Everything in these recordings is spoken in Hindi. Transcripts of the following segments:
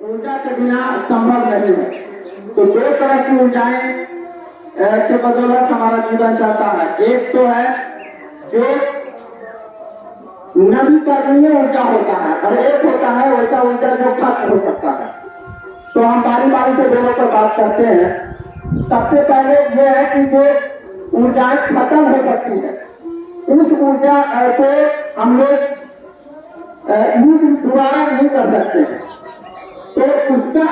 ऊर्जा के बिना संभव नहीं है। तो दो तरह की ऊर्जाएं के बदौलत हमारा जीवन चलता है। एक तो है जो नवीकरणीय ऊर्जा होता है और एक होता है वैसा ऊर्जा जो खत्म हो सकता है। तो हम बारी बारी से दोनों पर बात करते हैं। सबसे पहले यह है कि जो ऊर्जाएं खत्म हो सकती है उस ऊर्जा को हम लोग यूज दोबारा नहीं कर सकते हैं, तो उसका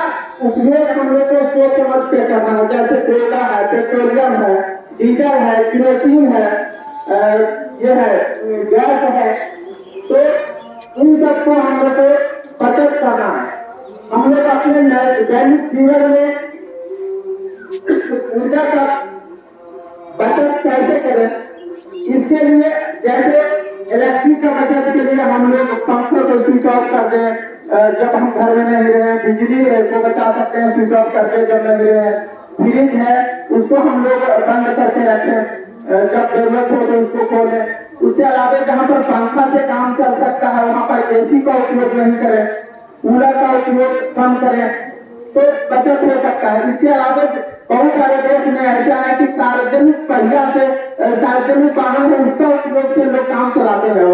उपयोग हम लोग को सोच समझ के करना है। जैसे कोयला है, पेट्रोलियम है, डीजल है, केरोसिन है, ये है गैस है, तो इन सबको हम लोग को बचत करना है। हम लोग अपने दैनिक जीवन में ऊर्जा का बचत कैसे करें, इसके लिए जैसे इलेक्ट्रिक का बचत के लिए हम लोग पंखों को स्विच ऑफ कर दें जब हम घर में नहीं रहे। बिजली को बचा सकते हैं स्विच ऑफ करके जब नहीं रहे। फ्रिज है उसको हम लोग बंद करके रखें, जब जरूरत हो तो उसको खोलें। उसके अलावा जहाँ पर पंखा से काम चल सकता है वहाँ पर एसी का उपयोग नहीं करें, कूलर का उपयोग कम करें, तो बचत हो सकता है। इसके अलावा बहुत सारे देश में ऐसा है कि सार्वजनिक पहिया से सार्वजनिक वाहन है उसका उपयोग से लोग काम चलाते हैं,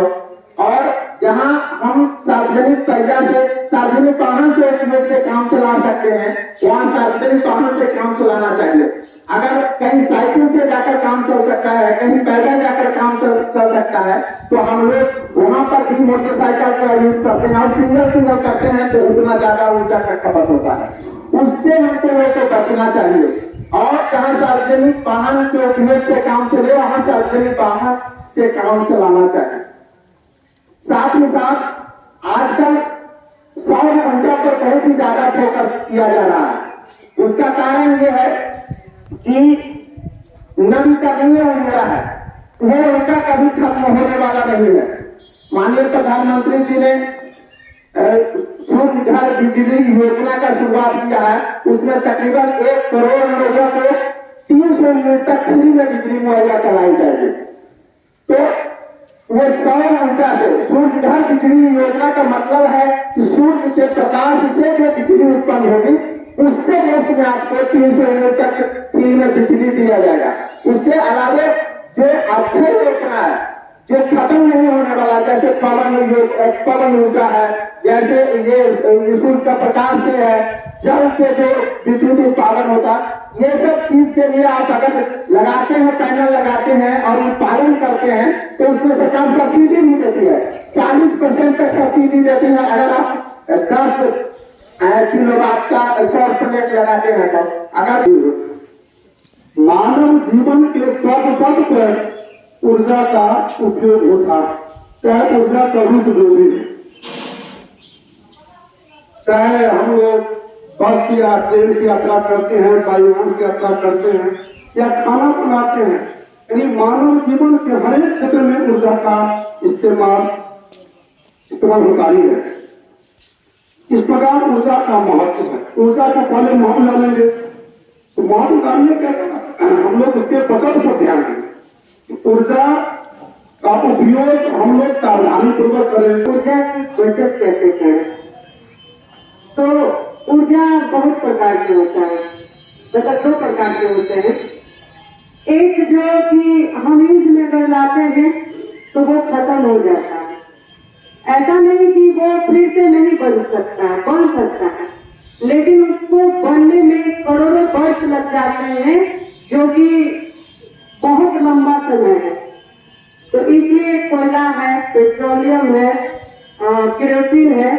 और जहाँ हम सार्वजनिक पहिया से सार्वजनिक वाहन से उपयोग से काम चला सकते हैं वहाँ सार्वजनिक वाहन से काम चलाना चाहिए। अगर कहीं साइकिल से जाकर काम चल सकता है, कहीं पैदल जाकर काम चल सकता है, तो हम लोग वहाँ पर भी मोटरसाइकिल का यूज करते हैं और सिंगल करते हैं, तो उतना ज्यादा ऊर्जा का खपत होता है। उससे हमको लोग बचना चाहिए और जहाँ सार्वजनिक वाहन के उपयोग से काम चले वहाँ सार्वजनिक वाहन से काम चलाना चाहिए। साथ ही साथ आजकल सौर ऊर्जा पर बहुत ही ज्यादा फोकस किया जा रहा है। उसका कारण यह है कि नवीकरणीय ऊर्जा है, वो ऊर्जा कभी खत्म होने वाला नहीं है। माननीय प्रधानमंत्री जी ने सूर्य घर बिजली योजना का शुरुआत किया है, उसमें तकरीबन 1 करोड़ लोगों को 300 यूनिट तक फ्री में बिजली मुहैया कराई जाएगी। तो वो सौर ऊर्जा से सूर्य घर बिजली योजना का मतलब है कि सूर्य के प्रकाश से जो बिजली उत्पन्न होगी उससे मुफ्त में आपको 300 यूनिट तक फ्री में बिजली दिया जाएगा। उसके अलावा जो अक्षय योजना है जो खत्म नहीं होने वाला, जैसे पवन ऊर्जा है, जैसे ये सूर्य का प्रकाश से है, जल से जो विद्युत उत्पादन होता है, ये सब चीज के लिए आप अगर लगाते हैं, पैनल लगाते हैं और उत्पादन करते हैं तो उसमें सरकार सब्सिडी भी देती है, 40% तक सब्सिडी देती है। अगर आप 10 किलोवाट का सौर प्लेट लगाते हैं तो अगर मानव जीवन के पद पर ऊर्जा का उपयोग होता, चाहे ऊर्जा कभी जो भी, चाहे हम लोग बस या ट्रेन से यात्रा करते हैं, वायुयान से यात्रा करते हैं या खाना बनाते हैं, यानी मानव जीवन के हर एक क्षेत्र में ऊर्जा का इस्तेमाल होता ही है। इस प्रकार ऊर्जा का महत्व है। ऊर्जा का पहले महत्व जानेंगे, तो महत्व जानने के हम लोग उसके बचत पर ध्यान दें। ऊर्जा का उपयोग हम लोग सावधानी पूर्वक करें। ऊर्जा की बचत कैसे करें? तो ऊर्जा बहुत प्रकार के होता है, मतलब 2 प्रकार के होते हैं। एक जो कि हम यूज में कर लाते हैं तो वो खत्म हो जाता है, ऐसा नहीं कि वो फिर से नहीं बन सकता है, बन सकता है, लेकिन उसको बनने में करोड़ों वर्ष लग जाते हैं, जो कि बहुत लंबा समय है। तो इसलिए कोयला है, पेट्रोलियम है, केरोसिन है,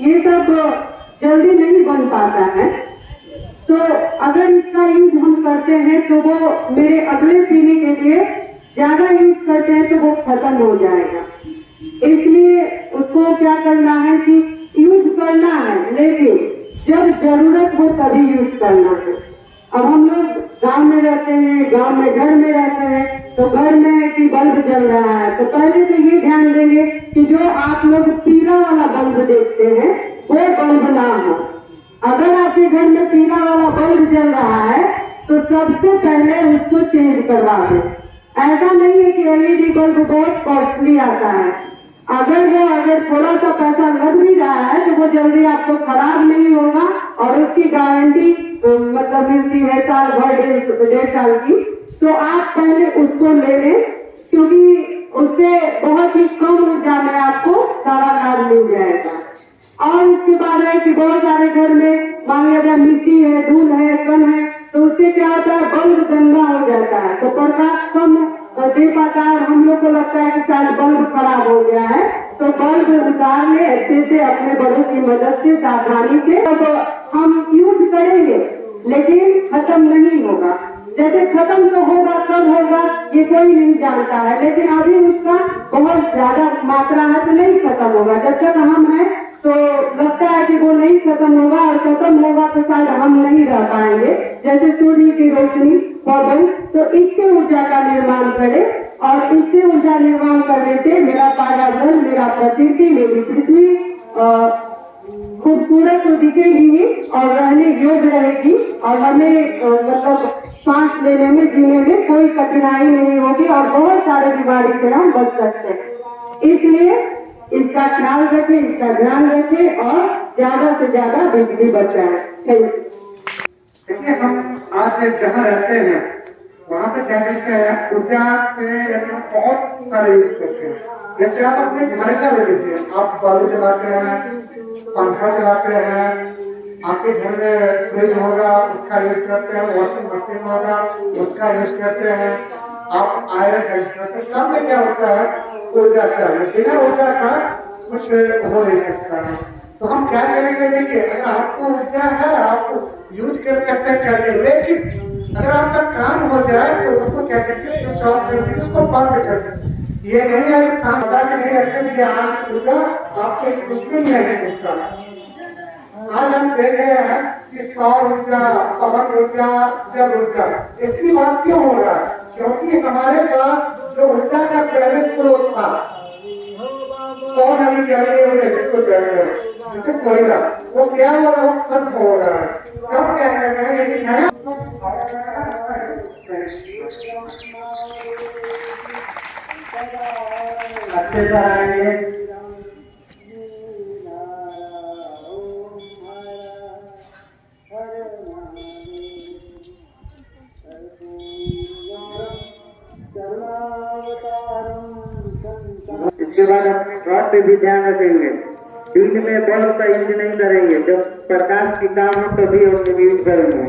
ये सब जल्दी नहीं बन पाता है। तो अगर इसका यूज हम करते हैं तो वो मेरे अगले पीढ़ी के लिए ज्यादा यूज करते हैं तो वो खत्म हो जाएगा। इसलिए उसको क्या करना है कि यूज करना है, लेकिन जब जरूरत हो तभी यूज करना है। अब हम लोग गांव में रहते हैं, गांव में घर में रहते हैं, तो घर में कि बल्ब जल रहा है तो पहले तो ये ध्यान देंगे कि जो आप लोग पीला वाला बल्ब देखते हैं वो बल्ब ना हो। अगर आपके घर में पीला वाला बल्ब जल रहा है तो सबसे पहले उसको चेंज करवा दें। ऐसा नहीं है कि एलईडी बल्ब बहुत कॉस्टली आता है, अगर थोड़ा सा पैसा लग भी रहा है तो वो जल्दी आपको खराब नहीं होगा और उसकी गारंटी मतलब मिलती है साल भर 1.5 साल की। तो आप पहले उसको ले लें, क्योंकि उससे बहुत ही कम ऊर्जा में आपको सारा लाभ मिल जाएगा। और उसके बाद है कि बहुत सारे घर में मान लिया मिट्टी है, धूल है, कण है, तो उससे क्या होता है बल्ब गंदा हो जाता है, तो प्रकाश कम दे पाता है और हम लोग को लगता है कि शायद बल्ब खराब हो गया है। तो बल्ब उतार ले अच्छे से अपने बड़ों की मदद से, सावधानी से। तो हम यूज करेंगे लेकिन खत्म नहीं होगा। जैसे खत्म तो होगा, कब होगा ये कोई नहीं जानता है, लेकिन अभी उसका बहुत ज्यादा मात्रा है तो नहीं खत्म होगा। जब तक हम हैं तो लगता है कि वो नहीं खत्म होगा, और खत्म होगा तो शायद हम नहीं रह पाएंगे। जैसे सूर्य की रोशनी, पवन, तो इससे ऊर्जा का निर्माण करें, और इससे ऊर्जा निर्माण करने से मेरा पर्यावरण, मेरा प्रकृति, मेरी पृथ्वी खूबसूरत तो दिखेगी ही और रहने योग्य रहेगी, और हमें मतलब सांस लेने में, जीने में कोई कठिनाई नहीं होगी, और बहुत सारे बीमारी से हम बच सकते हैं। इसलिए इसका ख्याल रखें, इसका ध्यान रखें और ज्यादा से ज्यादा बिजली बचाएं। देखिए, हम आज जहाँ रहते हैं वहाँ पे क्या करते हैं, ऊर्जा से बहुत सारे यूज करते हैं। जैसे आप अपने घर का ले लीजिए, आप बल्ब जलाते हैं, पंखा चलाते हैं, आपके घर में फ्रिज होगा उसका यूज करते हैं, वॉशिंग मशीन होगा उसका यूज करते हैं, आप आयरन का यूज करते हैं। सब में क्या होता है, ऊर्जा चाहिए। बिना ऊर्जा का कुछ हो नहीं सकता है। तो हम क्या करेंगे, देखिए अगर आपको ऊर्जा है आप यूज कर सकते हैं, करिए, लेकिन अगर आपका काम हो जाए तो उसको क्या करके स्विच ऑफ कर दीजिए, उसको बंद कर दीजिए। ये नहीं है कि काम बता के नहीं रखें कि ऊर्जा आपके बिल्कुल नहीं होता। आज हम देख रहे हैं कि सौर ऊर्जा, पवन ऊर्जा, जल ऊर्जा, इसकी बात क्यों हो रहा है? क्योंकि हमारे पास जो ऊर्जा का पहले स्रोत था, सौर नदी कह रही है जिसको कह रहे हैं, जिसे कोयला, वो क्या हो रहा है, खत्म हो रहा है। अब क्या कर रहे हैं, ये नया अच्छे से आएंगे। इसके बाद अपने शॉट पे भी ध्यान रखेंगे, बीच में बल्ब का यूज नहीं करेंगे, जब प्रकाश की काम हो तभी हम यूज करेंगे।